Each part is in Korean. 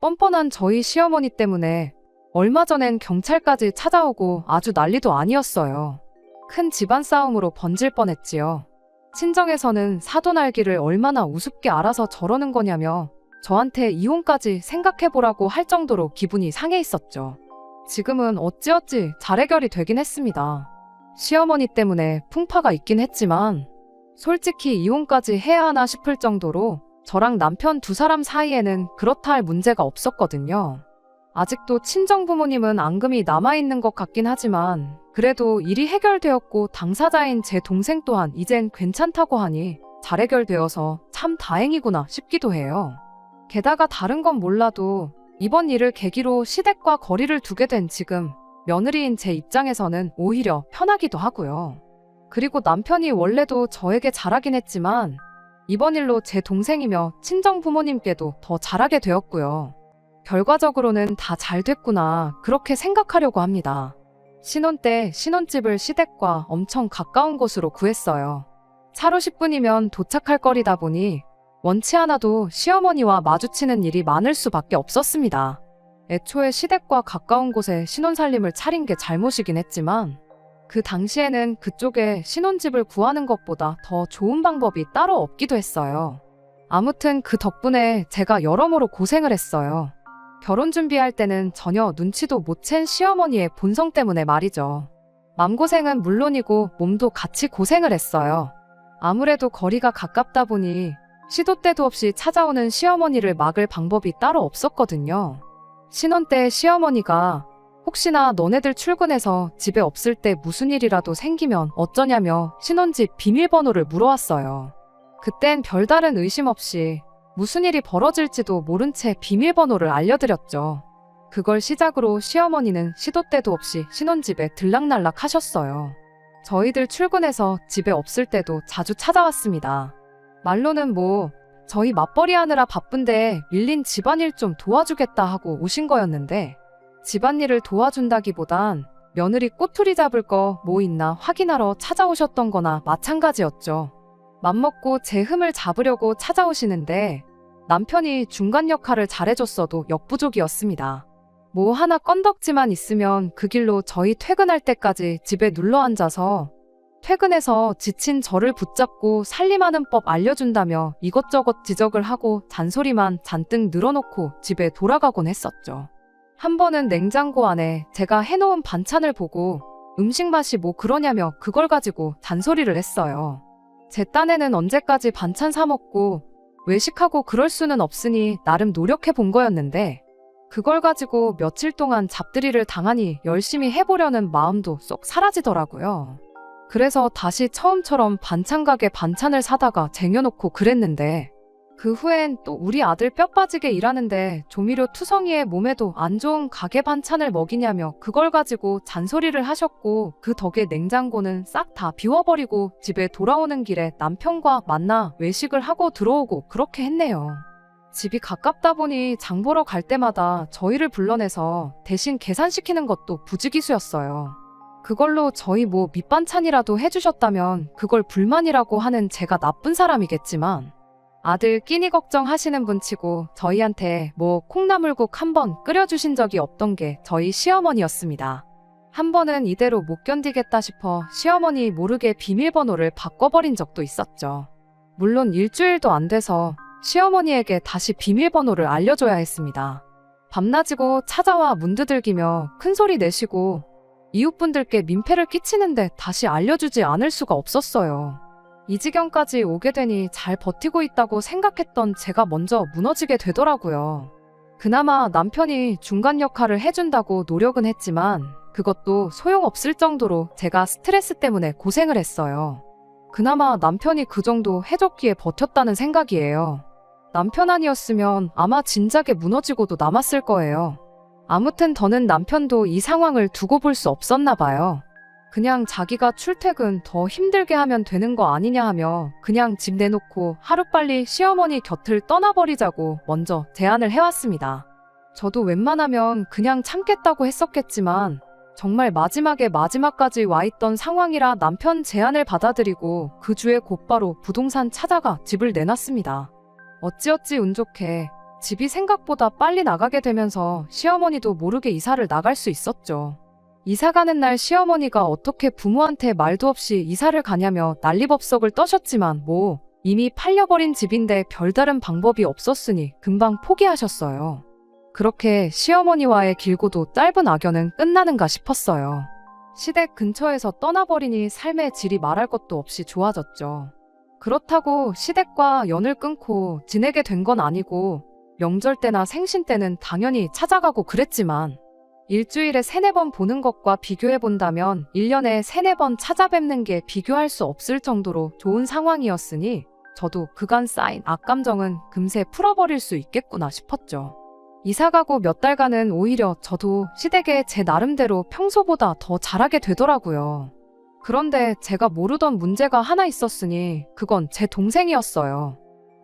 뻔뻔한 저희 시어머니 때문에 얼마 전엔 경찰까지 찾아오고 아주 난리도 아니었어요. 큰 집안 싸움으로 번질 뻔했지요. 친정에서는 사돈 알기를 얼마나 우습게 알아서 저러는 거냐며 저한테 이혼까지 생각해보라고 할 정도로 기분이 상해 있었죠. 지금은 어찌어찌 잘 해결이 되긴 했습니다. 시어머니 때문에 풍파가 있긴 했지만 솔직히 이혼까지 해야 하나 싶을 정도로 저랑 남편 두 사람 사이에는 그렇다 할 문제가 없었거든요. 아직도 친정부모님은 앙금이 남아있는 것 같긴 하지만 그래도 일이 해결되었고 당사자인 제 동생 또한 이젠 괜찮다고 하니 잘 해결되어서 참 다행이구나 싶기도 해요. 게다가 다른 건 몰라도 이번 일을 계기로 시댁과 거리를 두게 된 지금 며느리인 제 입장에서는 오히려 편하기도 하고요. 그리고 남편이 원래도 저에게 잘하긴 했지만 이번 일로 제 동생이며 친정 부모님께도 더 잘하게 되었고요. 결과적으로는 다 잘 됐구나 그렇게 생각하려고 합니다. 신혼 때 신혼집을 시댁과 엄청 가까운 곳으로 구했어요. 차로 10분이면 도착할 거리다 보니 원치 않아도 시어머니와 마주치는 일이 많을 수밖에 없었습니다. 애초에 시댁과 가까운 곳에 신혼살림을 차린 게 잘못이긴 했지만 그 당시에는 그쪽에 신혼집을 구하는 것보다 더 좋은 방법이 따로 없기도 했어요. 아무튼 그 덕분에 제가 여러모로 고생을 했어요. 결혼 준비할 때는 전혀 눈치도 못 챈 시어머니의 본성 때문에 말이죠. 맘고생은 물론이고 몸도 같이 고생을 했어요. 아무래도 거리가 가깝다 보니 시도 때도 없이 찾아오는 시어머니를 막을 방법이 따로 없었거든요. 신혼 때 시어머니가 혹시나 너네들 출근해서 집에 없을 때 무슨 일이라도 생기면 어쩌냐며 신혼집 비밀번호를 물어왔어요. 그땐 별다른 의심 없이 무슨 일이 벌어질지도 모른 채 비밀번호를 알려드렸죠. 그걸 시작으로 시어머니는 시도 때도 없이 신혼집에 들락날락 하셨어요. 저희들 출근해서 집에 없을 때도 자주 찾아왔습니다. 말로는 저희 맞벌이 하느라 바쁜데 밀린 집안일 좀 도와주겠다 하고 오신 거였는데 집안일을 도와준다기보단 며느리 꼬투리 잡을 거 뭐 있나 확인하러 찾아오셨던 거나 마찬가지였죠. 맘먹고 제 흠을 잡으려고 찾아오시는데 남편이 중간 역할을 잘해줬어도 역부족이었습니다. 뭐 하나 건덕지만 있으면 그 길로 저희 퇴근할 때까지 집에 눌러앉아서 퇴근해서 지친 저를 붙잡고 살림하는 법 알려준다며 이것저것 지적을 하고 잔소리만 잔뜩 늘어놓고 집에 돌아가곤 했었죠. 한 번은 냉장고 안에 제가 해놓은 반찬을 보고 음식 맛이 뭐 그러냐며 그걸 가지고 잔소리를 했어요. 제 딴에는 언제까지 반찬 사 먹고 외식하고 그럴 수는 없으니 나름 노력해 본 거였는데 그걸 가지고 며칠 동안 잡들이를 당하니 열심히 해보려는 마음도 쏙 사라지더라고요. 그래서 다시 처음처럼 반찬 가게 반찬을 사다가 쟁여놓고 그랬는데 그 후엔 또 우리 아들 뼈 빠지게 일하는데 조미료 투성이에 몸에도 안 좋은 가게 반찬을 먹이냐며 그걸 가지고 잔소리를 하셨고 그 덕에 냉장고는 싹 다 비워버리고 집에 돌아오는 길에 남편과 만나 외식을 하고 들어오고 그렇게 했네요. 집이 가깝다 보니 장 보러 갈 때마다 저희를 불러내서 대신 계산시키는 것도 부지기수였어요. 그걸로 저희 밑반찬이라도 해주셨다면 그걸 불만이라고 하는 제가 나쁜 사람이겠지만 아들 끼니 걱정하시는 분치고 저희한테 콩나물국 한 번 끓여주신 적이 없던 게 저희 시어머니였습니다. 한 번은 이대로 못 견디겠다 싶어 시어머니 모르게 비밀번호를 바꿔버린 적도 있었죠. 물론 일주일도 안 돼서 시어머니에게 다시 비밀번호를 알려줘야 했습니다. 밤낮이고 찾아와 문 두들기며 큰소리 내시고 이웃분들께 민폐를 끼치는데 다시 알려주지 않을 수가 없었어요. 이 지경까지 오게 되니 잘 버티고 있다고 생각했던 제가 먼저 무너지게 되더라고요. 그나마 남편이 중간 역할을 해준다고 노력은 했지만 그것도 소용없을 정도로 제가 스트레스 때문에 고생을 했어요. 그나마 남편이 그 정도 해줬기에 버텼다는 생각이에요. 남편 아니었으면 아마 진작에 무너지고도 남았을 거예요. 아무튼 더는 남편도 이 상황을 두고 볼 수 없었나 봐요. 그냥 자기가 출퇴근 더 힘들게 하면 되는 거 아니냐 하며 그냥 집 내놓고 하루빨리 시어머니 곁을 떠나버리자고 먼저 제안을 해왔습니다. 저도 웬만하면 그냥 참겠다고 했었겠지만 정말 마지막에 마지막까지 와있던 상황이라 남편 제안을 받아들이고 그 주에 곧바로 부동산 찾아가 집을 내놨습니다. 어찌어찌 운 좋게 집이 생각보다 빨리 나가게 되면서 시어머니도 모르게 이사를 나갈 수 있었죠. 이사 가는 날 시어머니가 어떻게 부모한테 말도 없이 이사를 가냐며 난리법석을 떠셨지만 이미 팔려버린 집인데 별다른 방법이 없었으니 금방 포기하셨어요. 그렇게 시어머니와의 길고도 짧은 악연은 끝나는가 싶었어요. 시댁 근처에서 떠나버리니 삶의 질이 말할 것도 없이 좋아졌죠. 그렇다고 시댁과 연을 끊고 지내게 된 건 아니고 명절 때나 생신 때는 당연히 찾아가고 그랬지만 일주일에 3-4번 보는 것과 비교해본다면 1년에 3-4번 찾아뵙는 게 비교할 수 없을 정도로 좋은 상황이었으니 저도 그간 쌓인 악감정은 금세 풀어버릴 수 있겠구나 싶었죠. 이사가고 몇 달간은 오히려 저도 시댁에 제 나름대로 평소보다 더 잘하게 되더라고요. 그런데 제가 모르던 문제가 하나 있었으니 그건 제 동생이었어요.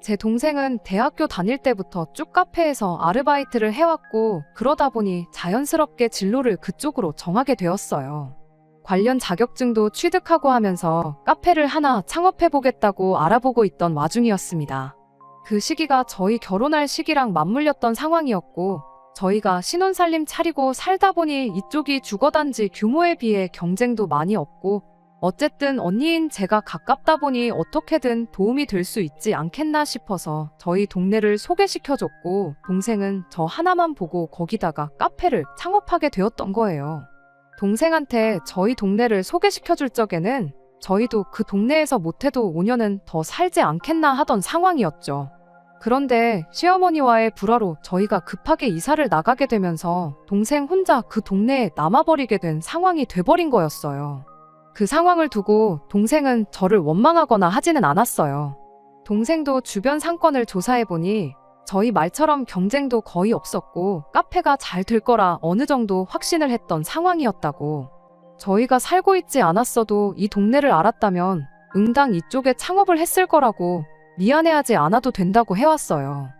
제 동생은 대학교 다닐 때부터 쭉 카페에서 아르바이트를 해왔고 그러다 보니 자연스럽게 진로를 그쪽으로 정하게 되었어요. 관련 자격증도 취득하고 하면서 카페를 하나 창업해보겠다고 알아보고 있던 와중이었습니다. 그 시기가 저희 결혼할 시기랑 맞물렸던 상황이었고 저희가 신혼살림 차리고 살다 보니 이쪽이 주거단지 규모에 비해 경쟁도 많이 없고 어쨌든 언니인 제가 가깝다 보니 어떻게든 도움이 될 수 있지 않겠나 싶어서 저희 동네를 소개시켜줬고 동생은 저 하나만 보고 거기다가 카페를 창업하게 되었던 거예요. 동생한테 저희 동네를 소개시켜줄 적에는 저희도 그 동네에서 못해도 5년은 더 살지 않겠나 하던 상황이었죠. 그런데 시어머니와의 불화로 저희가 급하게 이사를 나가게 되면서 동생 혼자 그 동네에 남아버리게 된 상황이 돼버린 거였어요. 그 상황을 두고 동생은 저를 원망하거나 하지는 않았어요. 동생도 주변 상권을 조사해보니 저희 말처럼 경쟁도 거의 없었고 카페가 잘 될 거라 어느 정도 확신을 했던 상황이었다고. 저희가 살고 있지 않았어도 이 동네를 알았다면 응당 이쪽에 창업을 했을 거라고 미안해하지 않아도 된다고 해왔어요.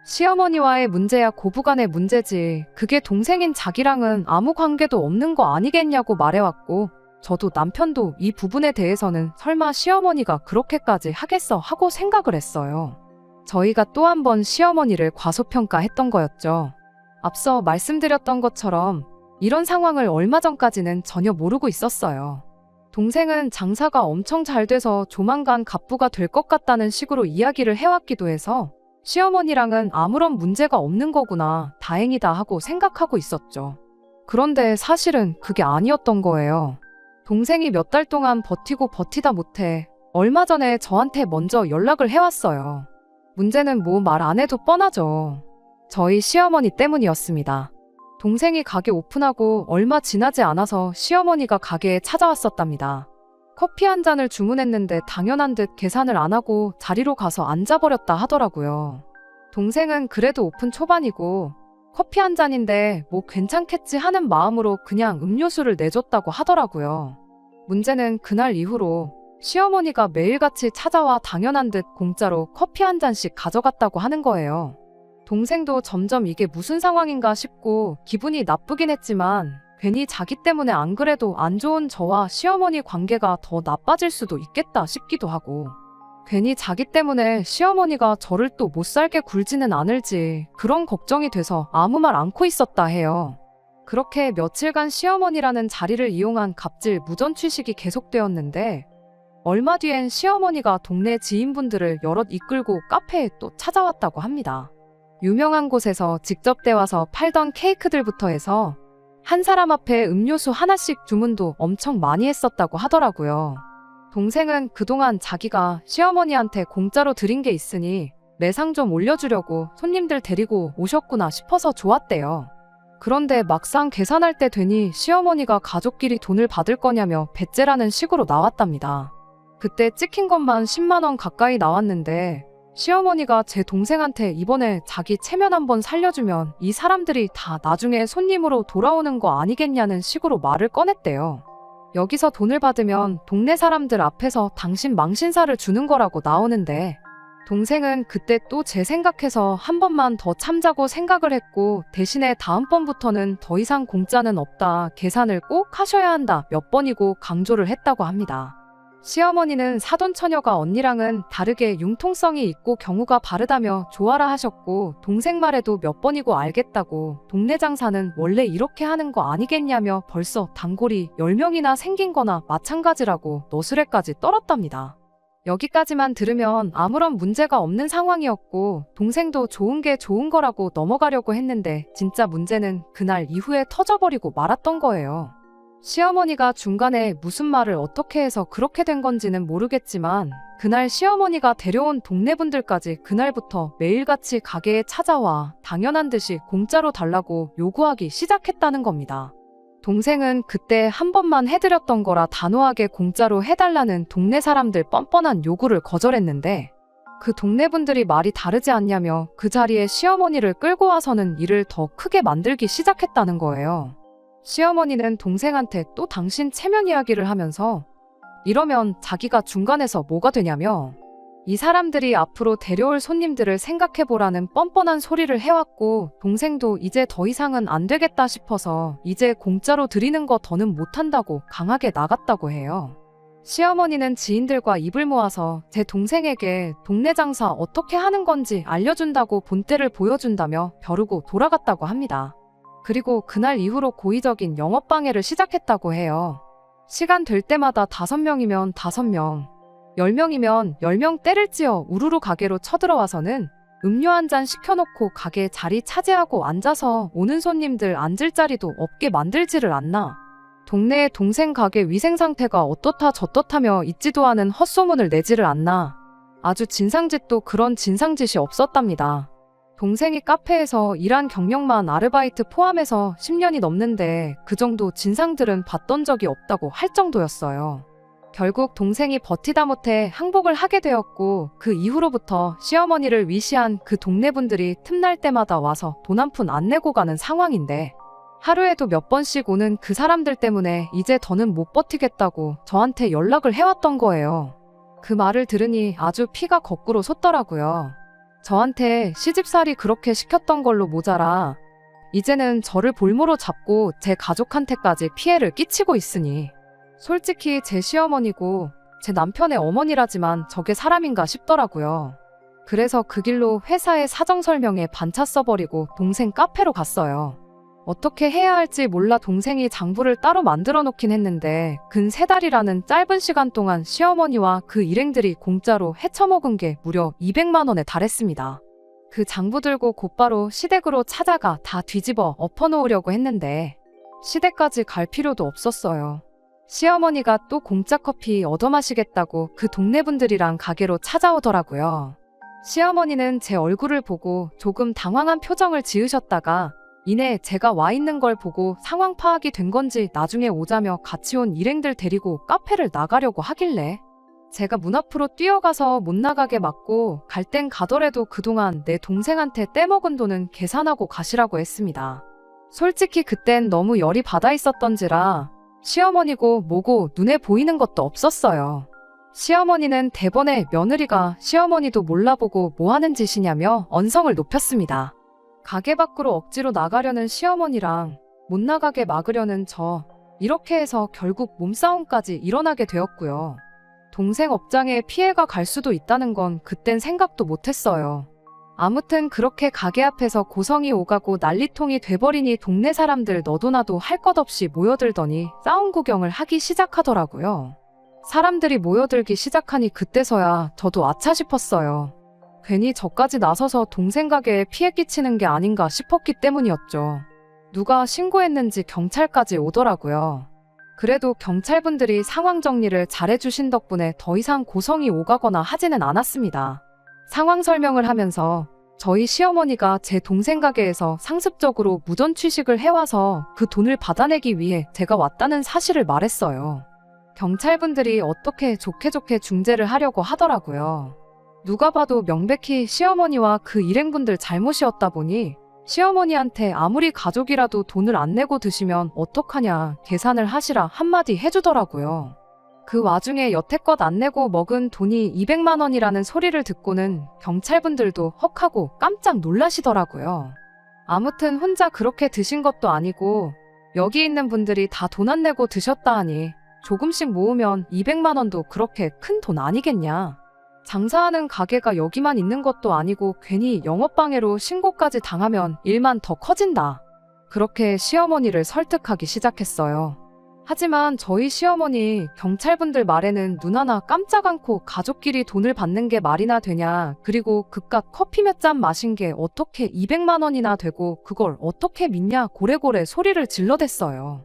시어머니와의 문제야 고부간의 문제지 그게 동생인 자기랑은 아무 관계도 없는 거 아니겠냐고 말해왔고 저도 남편도 이 부분에 대해서는 설마 시어머니가 그렇게까지 하겠어 하고 생각을 했어요. 저희가 또 한 번 시어머니를 과소평가했던 거였죠. 앞서 말씀드렸던 것처럼 이런 상황을 얼마 전까지는 전혀 모르고 있었어요. 동생은 장사가 엄청 잘 돼서 조만간 갑부가 될 것 같다는 식으로 이야기를 해왔기도 해서 시어머니랑은 아무런 문제가 없는 거구나 다행이다 하고 생각하고 있었죠. 그런데 사실은 그게 아니었던 거예요. 동생이 몇 달 동안 버티고 버티다 못해 얼마 전에 저한테 먼저 연락을 해왔어요. 문제는 말 안 해도 뻔하죠. 저희 시어머니 때문이었습니다. 동생이 가게 오픈하고 얼마 지나지 않아서 시어머니가 가게에 찾아왔었답니다. 커피 한 잔을 주문했는데 당연한 듯 계산을 안 하고 자리로 가서 앉아버렸다 하더라고요. 동생은 그래도 오픈 초반이고 커피 한 잔인데 괜찮겠지 하는 마음으로 그냥 음료수를 내줬다고 하더라고요. 문제는 그날 이후로 시어머니가 매일같이 찾아와 당연한 듯 공짜로 커피 한 잔씩 가져갔다고 하는 거예요. 동생도 점점 이게 무슨 상황인가 싶고 기분이 나쁘긴 했지만 괜히 자기 때문에 안 그래도 안 좋은 저와 시어머니 관계가 더 나빠질 수도 있겠다 싶기도 하고 괜히 자기 때문에 시어머니가 저를 또 못 살게 굴지는 않을지 그런 걱정이 돼서 아무 말 않고 있었다 해요. 그렇게 며칠간 시어머니라는 자리를 이용한 갑질 무전 취식이 계속되었는데 얼마 뒤엔 시어머니가 동네 지인분들을 여럿 이끌고 카페에 또 찾아왔다고 합니다. 유명한 곳에서 직접 떼와서 팔던 케이크들부터 해서 한 사람 앞에 음료수 하나씩 주문도 엄청 많이 했었다고 하더라고요. 동생은 그동안 자기가 시어머니한테 공짜로 드린 게 있으니 매상 좀 올려주려고 손님들 데리고 오셨구나 싶어서 좋았대요. 그런데 막상 계산할 때 되니 시어머니가 가족끼리 돈을 받을 거냐며 배째라는 식으로 나왔답니다. 그때 찍힌 것만 10만 원 가까이 나왔는데 시어머니가 제 동생한테 이번에 자기 체면 한번 살려주면 이 사람들이 다 나중에 손님으로 돌아오는 거 아니겠냐는 식으로 말을 꺼냈대요. 여기서 돈을 받으면 동네 사람들 앞에서 당신 망신사를 주는 거라고 나오는데 동생은 그때 또 제 생각해서 한 번만 더 참자고 생각을 했고 대신에 다음번부터는 더 이상 공짜는 없다. 계산을 꼭 하셔야 한다. 몇 번이고 강조를 했다고 합니다. 시어머니는 사돈 처녀가 언니랑은 다르게 융통성이 있고 경우가 바르다며 좋아라 하셨고, 동생 말에도 몇 번이고 알겠다고, 동네 장사는 원래 이렇게 하는 거 아니겠냐며 벌써 단골이 10명이나 생긴 거나 마찬가지라고 너스레까지 떨었답니다. 여기까지만 들으면 아무런 문제가 없는 상황이었고, 동생도 좋은 게 좋은 거라고 넘어가려고 했는데, 진짜 문제는 그날 이후에 터져버리고 말았던 거예요. 시어머니가 중간에 무슨 말을 어떻게 해서 그렇게 된 건지는 모르겠지만, 그날 시어머니가 데려온 동네분들까지 그날부터 매일같이 가게에 찾아와 당연한 듯이 공짜로 달라고 요구하기 시작했다는 겁니다. 동생은 그때 한 번만 해드렸던 거라 단호하게 공짜로 해달라는 동네 사람들 뻔뻔한 요구를 거절했는데, 그 동네분들이 말이 다르지 않냐며 그 자리에 시어머니를 끌고 와서는 일을 더 크게 만들기 시작했다는 거예요. 시어머니는 동생한테 또 당신 체면 이야기를 하면서 이러면 자기가 중간에서 뭐가 되냐며 이 사람들이 앞으로 데려올 손님들을 생각해보라는 뻔뻔한 소리를 해왔고, 동생도 이제 더 이상은 안 되겠다 싶어서 이제 공짜로 드리는 거 더는 못한다고 강하게 나갔다고 해요. 시어머니는 지인들과 입을 모아서 제 동생에게 동네 장사 어떻게 하는 건지 알려준다고 본때를 보여준다며 벼르고 돌아갔다고 합니다. 그리고 그날 이후로 고의적인 영업방해를 시작했다고 해요. 시간 될 때마다 5명이면 5명, 10명이면 10명 때를 찌어 우르르 가게로 쳐들어와서는 음료 한 잔 시켜놓고 가게 자리 차지하고 앉아서 오는 손님들 앉을 자리도 없게 만들지를 않나. 동네에 동생 가게 위생 상태가 어떻다 저떻다며 있지도 않은 헛소문을 내지를 않나. 아주 진상짓도 그런 진상짓이 없었답니다. 동생이 카페에서 일한 경력만 아르바이트 포함해서 10년이 넘는데 그 정도 진상들은 봤던 적이 없다고 할 정도였어요. 결국 동생이 버티다 못해 항복을 하게 되었고, 그 이후로부터 시어머니를 위시한 그 동네분들이 틈날 때마다 와서 돈 한 푼 안 내고 가는 상황인데, 하루에도 몇 번씩 오는 그 사람들 때문에 이제 더는 못 버티겠다고 저한테 연락을 해왔던 거예요. 그 말을 들으니 아주 피가 거꾸로 솟더라고요. 저한테 시집살이 그렇게 시켰던 걸로 모자라 이제는 저를 볼모로 잡고 제 가족한테까지 피해를 끼치고 있으니, 솔직히 제 시어머니고 제 남편의 어머니라지만 저게 사람인가 싶더라고요. 그래서 그 길로 회사에 사정 설명에 반차 써버리고 동생 카페로 갔어요. 어떻게 해야 할지 몰라 동생이 장부를 따로 만들어 놓긴 했는데, 근 3달이라는 짧은 시간 동안 시어머니와 그 일행들이 공짜로 헤쳐먹은 게 무려 200만 원에 달했습니다. 그 장부 들고 곧바로 시댁으로 찾아가 다 뒤집어 엎어놓으려고 했는데 시댁까지 갈 필요도 없었어요. 시어머니가 또 공짜 커피 얻어마시겠다고 그 동네분들이랑 가게로 찾아오더라고요. 시어머니는 제 얼굴을 보고 조금 당황한 표정을 지으셨다가 이내 제가 와 있는 걸 보고 상황 파악이 된 건지 나중에 오자며 같이 온 일행들 데리고 카페를 나가려고 하길래 제가 문 앞으로 뛰어가서 못 나가게 막고, 갈 땐 가더라도 그동안 내 동생한테 떼먹은 돈은 계산하고 가시라고 했습니다. 솔직히 그땐 너무 열이 받아 있었던지라 시어머니고 뭐고 눈에 보이는 것도 없었어요. 시어머니는 대번에 며느리가 시어머니도 몰라보고 뭐 하는 짓이냐며 언성을 높였습니다. 가게 밖으로 억지로 나가려는 시어머니랑 못 나가게 막으려는 저, 이렇게 해서 결국 몸싸움까지 일어나게 되었고요. 동생 업장에 피해가 갈 수도 있다는 건 그땐 생각도 못했어요. 아무튼 그렇게 가게 앞에서 고성이 오가고 난리통이 돼버리니 동네 사람들 너도 나도 할 것 없이 모여들더니 싸움 구경을 하기 시작하더라고요. 사람들이 모여들기 시작하니 그때서야 저도 아차 싶었어요. 괜히 저까지 나서서 동생 가게에 피해 끼치는 게 아닌가 싶었기 때문이었죠. 누가 신고했는지 경찰까지 오더라고요. 그래도 경찰분들이 상황 정리를 잘해주신 덕분에 더 이상 고성이 오가거나 하지는 않았습니다. 상황 설명을 하면서 저희 시어머니가 제 동생 가게에서 상습적으로 무전 취식을 해와서 그 돈을 받아내기 위해 제가 왔다는 사실을 말했어요. 경찰분들이 어떻게 좋게 중재를 하려고 하더라고요. 누가 봐도 명백히 시어머니와 그 일행분들 잘못이었다 보니 시어머니한테 아무리 가족이라도 돈을 안 내고 드시면 어떡하냐 계산을 하시라 한마디 해주더라고요. 그 와중에 여태껏 안 내고 먹은 돈이 200만 원이라는 소리를 듣고는 경찰분들도 헉하고 깜짝 놀라시더라고요. 아무튼 혼자 그렇게 드신 것도 아니고 여기 있는 분들이 다 돈 안 내고 드셨다 하니 조금씩 모으면 200만 원도 그렇게 큰 돈 아니겠냐. 장사하는 가게가 여기만 있는 것도 아니고 괜히 영업방해로 신고까지 당하면 일만 더 커진다. 그렇게 시어머니를 설득하기 시작했어요. 하지만 저희 시어머니 경찰분들 말에는 눈 하나 깜짝 않고 가족끼리 돈을 받는 게 말이나 되냐. 그리고 그깟 커피 몇 잔 마신 게 어떻게 200만 원이나 되고 그걸 어떻게 믿냐 고래고래 소리를 질러댔어요.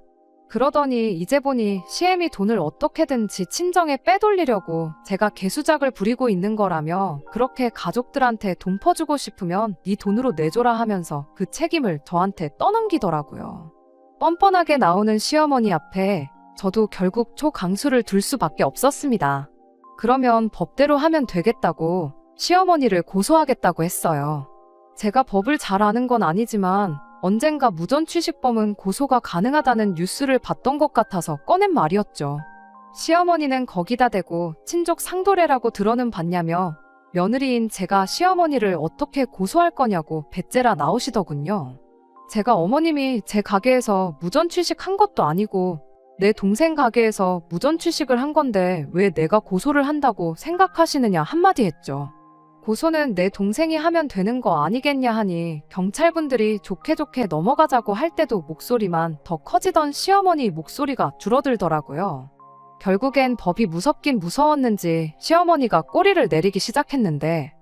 그러더니 이제 보니 시엠이 돈을 어떻게든지 친정에 빼돌리려고 제가 개수작을 부리고 있는 거라며 그렇게 가족들한테 돈 퍼주고 싶으면 네 돈으로 내줘라 하면서 그 책임을 저한테 떠넘기더라고요. 뻔뻔하게 나오는 시어머니 앞에 저도 결국 초강수를 둘 수밖에 없었습니다. 그러면 법대로 하면 되겠다고 시어머니를 고소하겠다고 했어요. 제가 법을 잘 아는 건 아니지만 언젠가 무전취식범은 고소가 가능하다는 뉴스를 봤던 것 같아서 꺼낸 말이었죠. 시어머니는 거기다 대고 친족 상도례라고 들어는 봤냐며 며느리인 제가 시어머니를 어떻게 고소할 거냐고 배째라 나오시더군요. 제가 어머님이 제 가게에서 무전취식한 것도 아니고 내 동생 가게에서 무전취식을 한 건데 왜 내가 고소를 한다고 생각하시느냐 한마디 했죠. 고소는 내 동생이 하면 되는 거 아니겠냐 하니 경찰분들이 좋게 좋게 넘어가자고 할 때도 목소리만 더 커지던 시어머니 목소리가 줄어들더라고요. 결국엔 법이 무섭긴 무서웠는지 시어머니가 꼬리를 내리기 시작했는데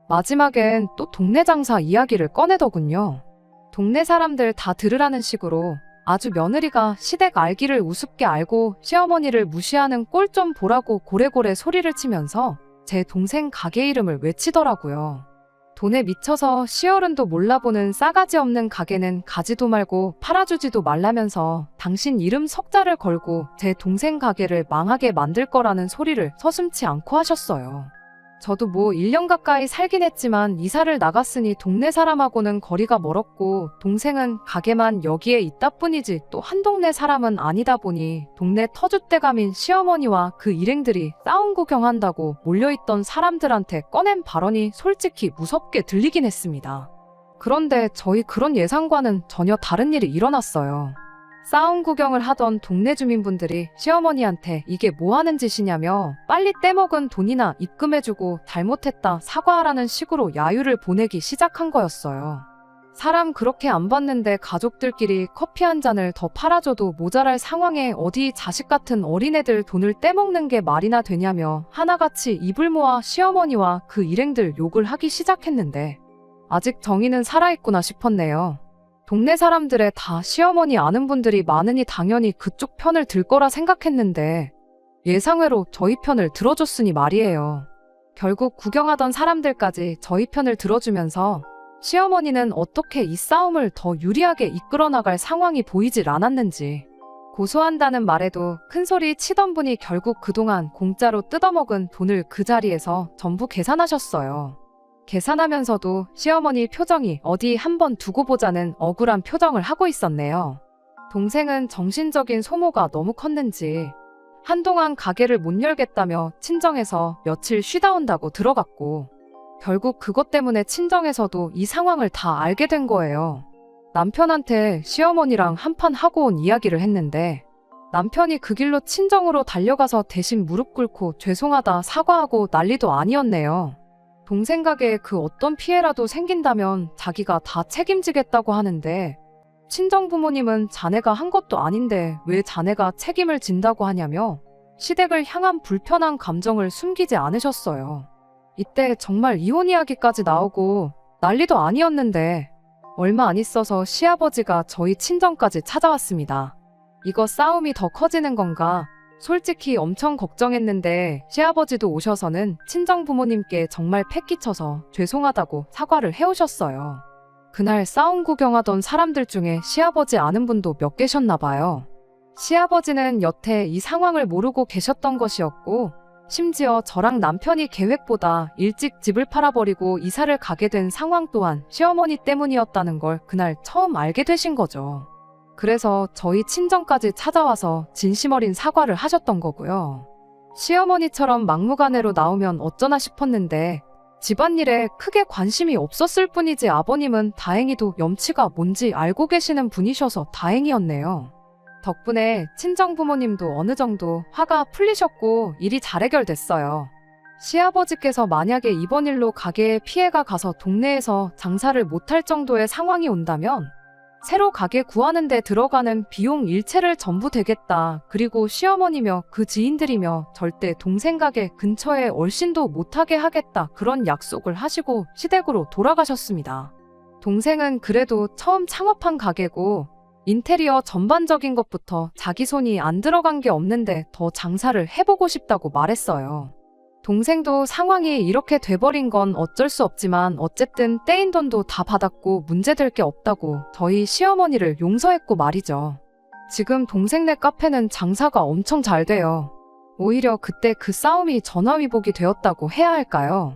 마지막엔 또 동네 장사 이야기를 꺼내더군요. 동네 사람들 다 들으라는 식으로 아주 며느리가 시댁 알기를 우습게 알고 시어머니를 무시하는 꼴 좀 보라고 고래고래 소리를 치면서 제 동생 가게 이름을 외치더라고요. 돈에 미쳐서 시어른도 몰라보는 싸가지 없는 가게는 가지도 말고 팔아주지도 말라면서 당신 이름 석자를 걸고 제 동생 가게를 망하게 만들 거라는 소리를 서슴지 않고 하셨어요. 저도 뭐 1년 가까이 살긴 했지만 이사를 나갔으니 동네 사람하고는 거리가 멀었고 동생은 가게만 여기에 있다 뿐이지 또 한 동네 사람은 아니다 보니 동네 터줏대감인 시어머니와 그 일행들이 싸움 구경한다고 몰려있던 사람들한테 꺼낸 발언이 솔직히 무섭게 들리긴 했습니다. 그런데 저희 그런 예상과는 전혀 다른 일이 일어났어요. 싸움 구경을 하던 동네 주민분들이 시어머니한테 이게 뭐 하는 짓이냐며 빨리 떼먹은 돈이나 입금해주고 잘못했다 사과하라는 식으로 야유를 보내기 시작한 거였어요. 사람 그렇게 안 봤는데 가족들끼리 커피 한 잔을 더 팔아줘도 모자랄 상황에 어디 자식 같은 어린애들 돈을 떼먹는 게 말이나 되냐며 하나같이 입을 모아 시어머니와 그 일행들 욕을 하기 시작했는데 아직 정의는 살아있구나 싶었네요. 동네 사람들의 다 시어머니 아는 분들이 많으니 당연히 그쪽 편을 들 거라 생각했는데 예상외로 저희 편을 들어줬으니 말이에요. 결국 구경하던 사람들까지 저희 편을 들어주면서 시어머니는 어떻게 이 싸움을 더 유리하게 이끌어 나갈 상황이 보이질 않았는지 고소한다는 말에도 큰소리 치던 분이 결국 그동안 공짜로 뜯어먹은 돈을 그 자리에서 전부 계산하셨어요. 계산하면서도 시어머니 표정이 어디 한번 두고 보자는 억울한 표정을 하고 있었네요. 동생은 정신적인 소모가 너무 컸는지 한동안 가게를 못 열겠다며 친정에서 며칠 쉬다 온다고 들어갔고 결국 그것 때문에 친정에서도 이 상황을 다 알게 된 거예요. 남편한테 시어머니랑 한판 하고 온 이야기를 했는데 남편이 그 길로 친정으로 달려가서 대신 무릎 꿇고 죄송하다 사과하고 난리도 아니었네요. 동생 가게에 그 어떤 피해라도 생긴다면 자기가 다 책임지겠다고 하는데 친정 부모님은 자네가 한 것도 아닌데 왜 자네가 책임을 진다고 하냐며 시댁을 향한 불편한 감정을 숨기지 않으셨어요. 이때 정말 이혼 이야기까지 나오고 난리도 아니었는데 얼마 안 있어서 시아버지가 저희 친정까지 찾아왔습니다. 이거 싸움이 더 커지는 건가? 솔직히 엄청 걱정했는데 시아버지도 오셔서는 친정 부모님께 정말 패 끼쳐서 죄송하다고 사과를 해오셨어요. 그날 싸움 구경하던 사람들 중에 시아버지 아는 분도 몇 계셨나 봐요. 시아버지는 여태 이 상황을 모르고 계셨던 것이었고 심지어 저랑 남편이 계획보다 일찍 집을 팔아버리고 이사를 가게 된 상황 또한 시어머니 때문이었다는 걸 그날 처음 알게 되신 거죠. 그래서 저희 친정까지 찾아와서 진심 어린 사과를 하셨던 거고요. 시어머니처럼 막무가내로 나오면 어쩌나 싶었는데 집안일에 크게 관심이 없었을 뿐이지 아버님은 다행히도 염치가 뭔지 알고 계시는 분이셔서 다행이었네요. 덕분에 친정 부모님도 어느 정도 화가 풀리셨고 일이 잘 해결됐어요. 시아버지께서 만약에 이번 일로 가게에 피해가 가서 동네에서 장사를 못할 정도의 상황이 온다면 새로 가게 구하는 데 들어가는 비용 일체를 전부 대겠다. 그리고 시어머니며 그 지인들이며 절대 동생 가게 근처에 얼씬도 못하게 하겠다. 그런 약속을 하시고 시댁으로 돌아가셨습니다. 동생은 그래도 처음 창업한 가게고 인테리어 전반적인 것부터 자기 손이 안 들어간 게 없는데 더 장사를 해보고 싶다고 말했어요. 동생도 상황이 이렇게 돼버린 건 어쩔 수 없지만 어쨌든 떼인 돈도 다 받았고 문제될 게 없다고 저희 시어머니를 용서했고 말이죠. 지금 동생네 카페는 장사가 엄청 잘 돼요. 오히려 그때 그 싸움이 전화위복이 되었다고 해야 할까요?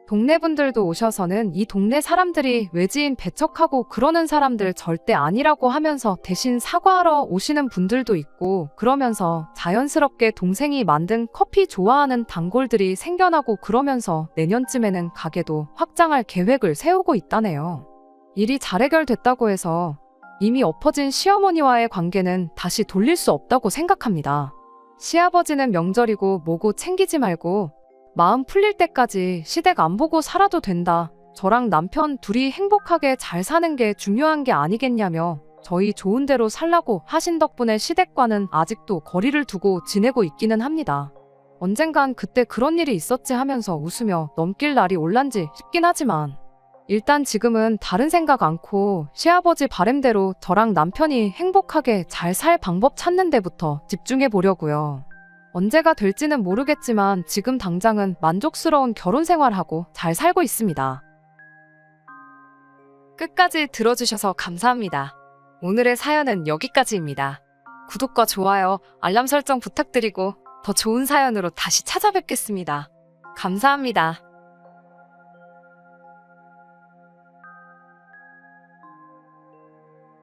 동네 분들도 오셔서는 이 동네 사람들이 외지인 배척하고 그러는 사람들 절대 아니라고 하면서 대신 사과하러 오시는 분들도 있고, 그러면서 자연스럽게 동생이 만든 커피 좋아하는 단골들이 생겨나고, 그러면서 내년쯤에는 가게도 확장할 계획을 세우고 있다네요. 일이 잘 해결됐다고 해서 이미 엎어진 시어머니와의 관계는 다시 돌릴 수 없다고 생각합니다. 시아버지는 명절이고 뭐고 챙기지 말고 마음 풀릴 때까지 시댁 안 보고 살아도 된다. 저랑 남편 둘이 행복하게 잘 사는 게 중요한 게 아니겠냐며 저희 좋은 대로 살라고 하신 덕분에 시댁과는 아직도 거리를 두고 지내고 있기는 합니다. 언젠간 그때 그런 일이 있었지 하면서 웃으며 넘길 날이 올란지 싶긴 하지만 일단 지금은 다른 생각 않고 시아버지 바램대로 저랑 남편이 행복하게 잘 살 방법 찾는 데부터 집중해 보려고요. 언제가 될지는 모르겠지만 지금 당장은 만족스러운 결혼 생활하고 잘 살고 있습니다. 끝까지 들어주셔서 감사합니다. 오늘의 사연은 여기까지입니다. 구독과 좋아요, 알람 설정 부탁드리고 더 좋은 사연으로 다시 찾아뵙겠습니다. 감사합니다.